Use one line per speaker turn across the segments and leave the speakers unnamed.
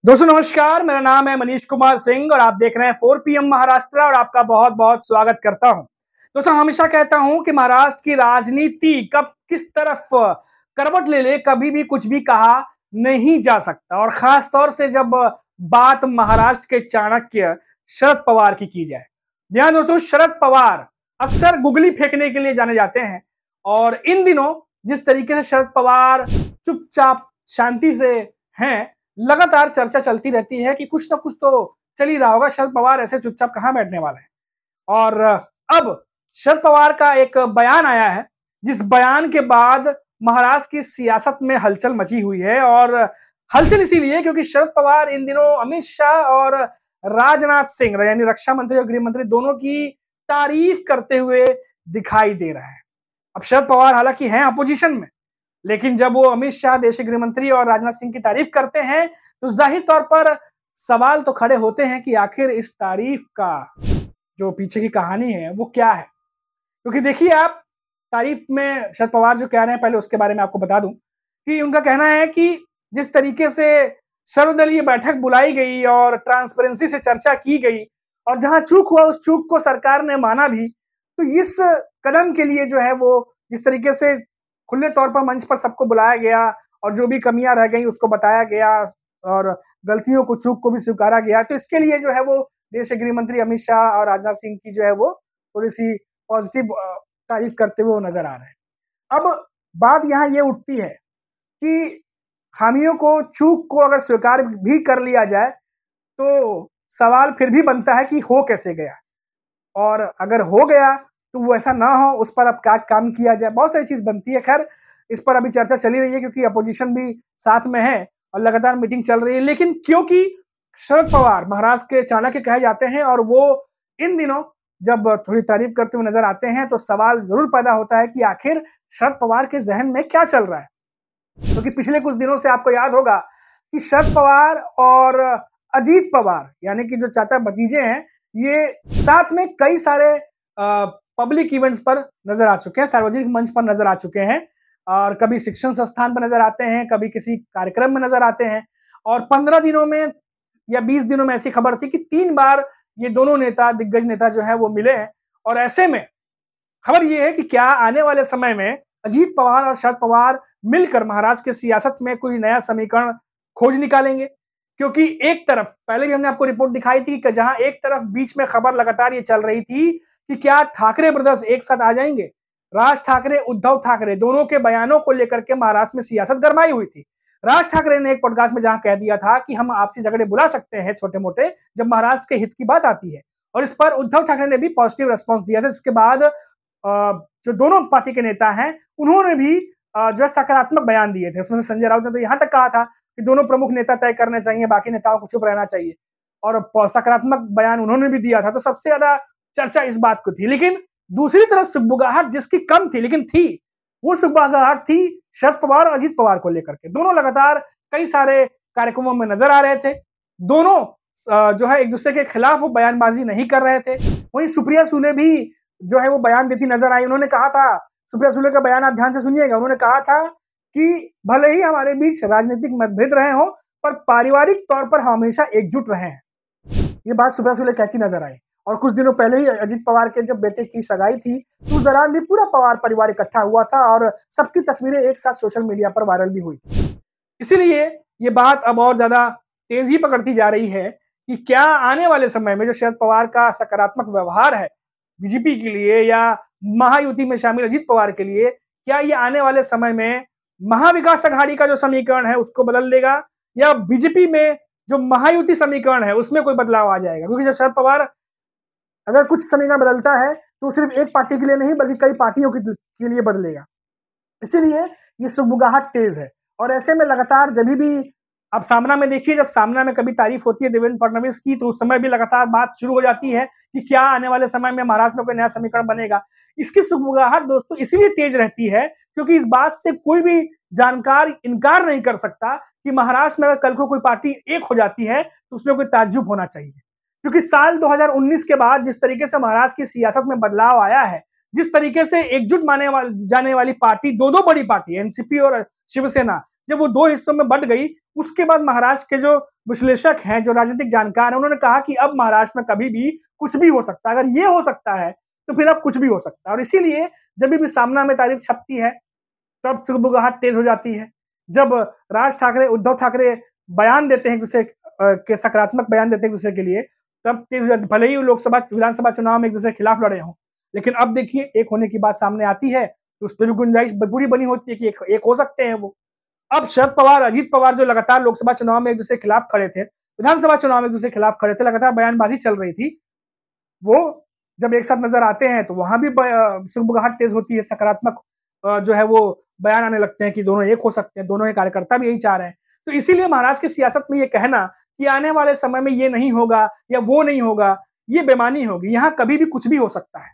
दोस्तों नमस्कार, मेरा नाम है मनीष कुमार सिंह और आप देख रहे हैं 4 PM महाराष्ट्र और आपका बहुत बहुत स्वागत करता हूं। दोस्तों हमेशा कहता हूं कि महाराष्ट्र की राजनीति कब किस तरफ करवट ले ले कभी भी कुछ भी कहा नहीं जा सकता और खास तौर से जब बात महाराष्ट्र के चाणक्य शरद पवार की जाए। जी हाँ दोस्तों, शरद पवार अक्सर गुगली फेंकने के लिए जाने जाते हैं और इन दिनों जिस तरीके से शरद पवार चुपचाप शांति से हैं, लगातार चर्चा चलती रहती है कि कुछ ना कुछ तो चल ही रहा होगा। शरद पवार ऐसे चुपचाप कहां बैठने वाले हैं। और अब शरद पवार का एक बयान आया है, जिस बयान के बाद महाराष्ट्र की सियासत में हलचल मची हुई है। और हलचल इसीलिए क्योंकि शरद पवार इन दिनों अमित शाह और राजनाथ सिंह यानी रक्षा मंत्री और गृह मंत्री दोनों की तारीफ करते हुए दिखाई दे रहे हैं। अब शरद पवार हालांकि हैं अपोजिशन में, लेकिन जब वो अमित शाह देश के गृह मंत्री और राजनाथ सिंह की तारीफ करते हैं तो जाहिर तौर पर सवाल तो खड़े होते हैं कि आखिर इस तारीफ का जो पीछे की कहानी है वो क्या है। क्योंकि देखिए, आप तारीफ में शरद पवार जो कह रहे हैं, पहले उसके बारे में आपको बता दूं कि उनका कहना है कि जिस तरीके से सर्वदलीय बैठक बुलाई गई और ट्रांसपेरेंसी से चर्चा की गई और जहां चूक हुआ उस चूक को सरकार ने माना भी, तो इस कदम के लिए जो है वो जिस तरीके से खुले तौर पर मंच पर सबको बुलाया गया और जो भी कमियां रह गई उसको बताया गया और गलतियों को चूक को भी स्वीकारा गया, तो इसके लिए जो है वो देश के गृह मंत्री अमित शाह और राजनाथ सिंह की जो है वो थोड़ी सी पॉजिटिव तारीफ करते हुए नजर आ रहे हैं। अब बात यहाँ ये उठती है कि खामियों को चूक को अगर स्वीकार भी कर लिया जाए तो सवाल फिर भी बनता है कि हो कैसे गया, और अगर हो गया तो वो ऐसा ना हो, उस पर अब क्या काम किया जाए, बहुत सारी चीज बनती है। खैर, इस पर अभी चर्चा चली रही है क्योंकि अपोजिशन भी साथ में है और लगातार मीटिंग चल रही है। लेकिन क्योंकि शरद पवार महाराष्ट्र के चाणक्य कहे जाते हैं और वो इन दिनों जब थोड़ी तारीफ करते हुए नजर आते हैं तो सवाल जरूर पैदा होता है कि आखिर शरद पवार के जहन में क्या चल रहा है। क्योंकि पिछले कुछ दिनों से आपको याद होगा कि शरद पवार और अजीत पवार यानी कि जो चाचा भतीजे हैं, ये साथ में कई सारे पब्लिक इवेंट्स पर नजर आ चुके हैं, सार्वजनिक मंच पर नजर आ चुके हैं और कभी शिक्षण संस्थान पर नजर आते हैं, कभी किसी कार्यक्रम में नजर आते हैं। और 15 दिनों में या 20 दिनों में ऐसी खबर थी कि 3 बार ये दोनों नेता, दिग्गज नेता जो है वो मिले हैं। और ऐसे में खबर ये है कि क्या आने वाले समय में अजीत पवार और शरद पवार मिलकर महाराष्ट्र की सियासत में कोई नया समीकरण खोज निकालेंगे। क्योंकि एक तरफ पहले भी हमने आपको रिपोर्ट दिखाई थी कि जहां एक तरफ बीच में खबर लगातार ये चल रही थी कि क्या ठाकरे ब्रदर्स एक साथ आ जाएंगे, राज ठाकरे, उद्धव ठाकरे दोनों के बयानों को लेकर के महाराष्ट्र में सियासत गरमाई हुई थी। राज ठाकरे ने एक पॉडकास्ट में जहां कह दिया था कि हम आपसी झगड़े बुला सकते हैं छोटे मोटे जब महाराष्ट्र के हित की बात आती है, और इस पर उद्धव ठाकरे ने भी पॉजिटिव रेस्पॉन्स दिया था। जिसके बाद जो दोनों पार्टी के नेता हैं उन्होंने भी जो सकारात्मक बयान दिए थे। उसमें से संजय राउत ने तो यहां तक कहा था कि दोनों प्रमुख नेता तय करने चाहिए, बाकी नेताओं को चुप रहना चाहिए, और सकारात्मक बयान उन्होंने भी दिया था। तो सबसे ज्यादा चर्चा इस बात को थी। लेकिन दूसरी तरफ सुगबुगाहट जिसकी कम थी लेकिन थी, वो सुगबुगाहट थी शरद पवार और अजीत पवार को लेकर के। दोनों लगातार कई सारे कार्यक्रमों में नजर आ रहे थे, दोनों जो है एक दूसरे के खिलाफ वो बयानबाजी नहीं कर रहे थे। वहीं सुप्रिया सुले भी जो है वो बयान देती नजर आई। उन्होंने कहा था, सुप्रिया सुले का बयान आप ध्यान से सुनिएगा, उन्होंने कहा था कि भले ही हमारे बीच राजनीतिक मतभेद रहे हो पर पारिवारिक तौर पर हम हमेशा एकजुट रहे हैं। ये बात सुप्रिया सुले कहती नजर आई। और कुछ दिनों पहले ही अजीत पवार के जब बेटे की सगाई थी तो उस दौरान भी पूरा पवार परिवार इकट्ठा हुआ था और सबकी तस्वीरें एक साथ सोशल मीडिया पर वायरल भी हुई थी। इसीलिए ये बात अब और ज्यादा तेजी पकड़ती जा रही है कि क्या आने वाले समय में जो शरद पवार का सकारात्मक व्यवहार है बीजेपी के लिए या महायुति में शामिल अजीत पवार के लिए, क्या ये आने वाले समय में महाविकास अघाड़ी का जो समीकरण है उसको बदल देगा, या बीजेपी में जो महायुति समीकरण है उसमें कोई बदलाव आ जाएगा। क्योंकि जब शरद पवार अगर कुछ समीकरण बदलता है तो सिर्फ एक पार्टी के लिए नहीं बल्कि कई पार्टियों के लिए बदलेगा। इसीलिए ये सुगबुगाहट तेज है। और ऐसे में लगातार जब भी आप सामना में देखिए, जब सामना में कभी तारीफ होती है देवेंद्र फडणवीस की तो उस समय भी लगातार बात शुरू हो जाती है कि क्या आने वाले समय में महाराष्ट्र में कोई नया समीकरण बनेगा। इसकी सुगबुगाहट दोस्तों इसलिए तेज रहती है क्योंकि इस बात से कोई भी जानकार इनकार नहीं कर सकता कि महाराष्ट्र में अगर कल को कोई पार्टी एक हो जाती है तो उसमें कोई ताज्जुब होना चाहिए। क्योंकि साल 2019 के बाद जिस तरीके से महाराष्ट्र की सियासत में बदलाव आया है, जिस तरीके से एकजुट माने जाने वाली पार्टी, दो बड़ी पार्टी एनसीपी और शिवसेना, जब वो 2 हिस्सों में बंट गई, उसके बाद महाराष्ट्र के जो विश्लेषक हैं, जो राजनीतिक जानकार हैं, उन्होंने कहा कि अब महाराष्ट्र में कभी भी कुछ भी हो सकता है। अगर ये हो सकता है, तो फिर अब कुछ भी हो सकता है। और इसीलिए जब भी सामना में तारीफ छपती है, तब सुगबुगाहट तेज हो जाती है। जब राज ठाकरे, उद्धव ठाकरे बयान देते हैं एक-दूसरे के सकारात्मक बयान देते हैं एक-दूसरे के लिए, तब तेज हो जाती है। भले ही वो लोकसभा, विधानसभा चुनाव में एक-दूसरे के खिलाफ लड़े हों, लेकिन अब देखिए एक होने की बात सामने आती है, तो उस पे भी गुंजाइश पूरी बनी होती है कि एक हो सकते हैं वो। अब शरद पवार, अजीत पवार जो लगातार लोकसभा चुनाव में एक-दूसरे के खिलाफ खड़े थे, विधानसभा चुनाव में एक-दूसरे के खिलाफ खड़े थे, लगातार बयानबाजी चल रही थी। वो जब एक साथ नजर आते हैं, तो वहां भी सुगबुगाहट तेज होती है, सकारात्मक जो है वो बयान आने लगते हैं कि दोनों एक हो सकते हैं, दोनों के कार्यकर्ता भी यही चाह रहे हैं। तो इसीलिए महाराष्ट्र की सियासत में ये कहना कि आने वाले समय में ये नहीं होगा या वो नहीं होगा, ये बेमानी होगी। यहाँ कभी भी कुछ भी हो सकता है।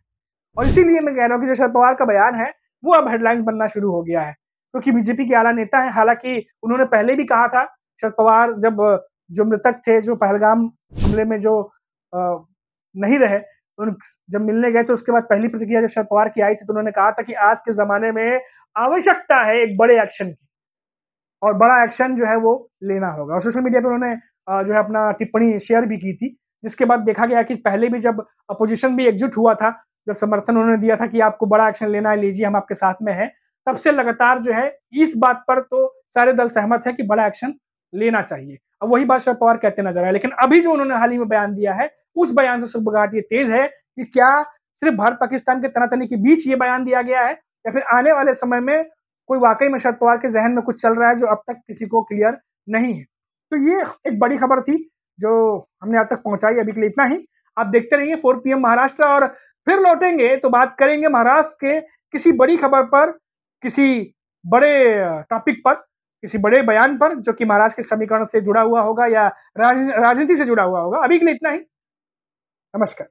और इसीलिए मैं कह रहा हूँ कि जो शरद पवार का बयान है, वो अब हेडलाइंस बनना शुरू हो गया है, क्योंकि बीजेपी के आला नेता हैं। हालांकि उन्होंने पहले भी कहा था, शरद पवार जब जो मृतक थे, जो पहलगाम हमले में जो नहीं रहे, उन जब मिलने गए, तो उसके बाद पहली प्रतिक्रिया जब शरद पवार की आई थी, तो उन्होंने कहा था कि आज के ज़माने में आवश्यकता है एक बड़े एक्शन की, और बड़ा एक्शन जो है वो लेना होगा। और सोशल मीडिया पे उन्होंने जो है अपना टिप्पणी शेयर भी की थी, जिसके बाद देखा गया कि पहले भी जब अपोजिशन भी एकजुट हुआ था, जब समर्थन उन्होंने दिया था कि आपको बड़ा एक्शन लेना है, लीजिए हम आपके साथ में हैं, तब से लगातार जो है इस बात पर तो सारे दल सहमत हैं कि बड़ा एक्शन लेना चाहिए। अब वही बात शरद पवार कहते नजर आए, लेकिन अभी जो उन्होंने हाल ही में बयान दिया है, उस बयान से सुगबुगाहट ये तेज है कि क्या सिर्फ भारत पाकिस्तान के तनातनी के बीच ये बयान दिया गया है, या फिर आने वाले समय में कोई वाकई में शरद पवार के जहन में कुछ चल रहा है जो अब तक किसी को क्लियर नहीं है। तो ये एक बड़ी खबर थी जो हमने आप तक पहुंचाई। अभी के लिए इतना ही। आप देखते रहिए 4 PM महाराष्ट्र, और फिर लौटेंगे तो बात करेंगे महाराष्ट्र के किसी बड़ी खबर पर, किसी बड़े टॉपिक पर, किसी बड़े बयान पर, जो कि महाराष्ट्र के समीकरण से जुड़ा हुआ होगा या राजनीति से जुड़ा हुआ होगा। अभी के लिए इतना ही। नमस्कार।